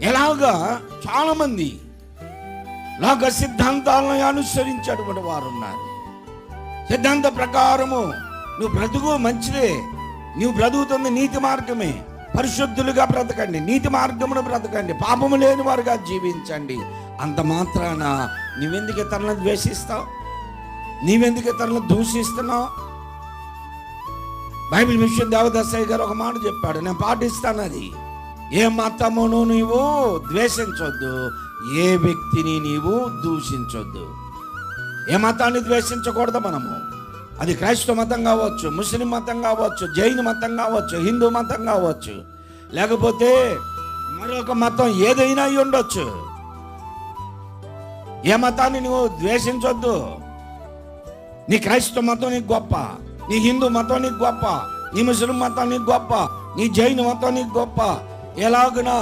ఎలాగా చాలామంది లోక సిద్ధాంతాలను అనుసరించేటువంటి వారు ఉన్నారు. సిద్ధాంత ప్రకారము నువ్వు బ్రతుకు మంచిదే, నువ్వు బ్రతుకుతుంది నీతి మార్గమే, పరిశుద్ధులుగా బ్రతకండి, నీతి మార్గమును బ్రతకండి, పాపము లేని వారుగా జీవించండి. అంత మాత్రాన నువ్వెందుకు ఇతరులను ద్వేషిస్తావు? నీవెందుకు ఇతరులను దూషిస్తున్నావు? బైబిల్ విషయం దేవదాసయ్య గారు ఒక మాట చెప్పాడు, నేను పాటిస్తాను. అది ఏ మతమును నీవు ద్వేషించొద్దు, ఏ వ్యక్తిని నీవు దూషించొద్దు. ఏ మతాన్ని ద్వేషించకూడదు మనము. అది క్రైస్తవ మతం కావచ్చు, ముస్లిం మతం కావచ్చు, జైన్ మతం కావచ్చు, హిందూ మతం కావచ్చు, లేకపోతే మరొక మతం ఏదైనా అయి ఉండొచ్చు. ఏ మతాన్ని నువ్వు ద్వేషించొద్దు. నీ క్రైస్తవ మతం నీకు గొప్ప, నీ హిందూ మతం నీకు గొప్ప, నీ ముస్లిం మతం నీకు గొప్ప, నీ జైన్ మతం నీకు గొప్ప. ఎలాగునా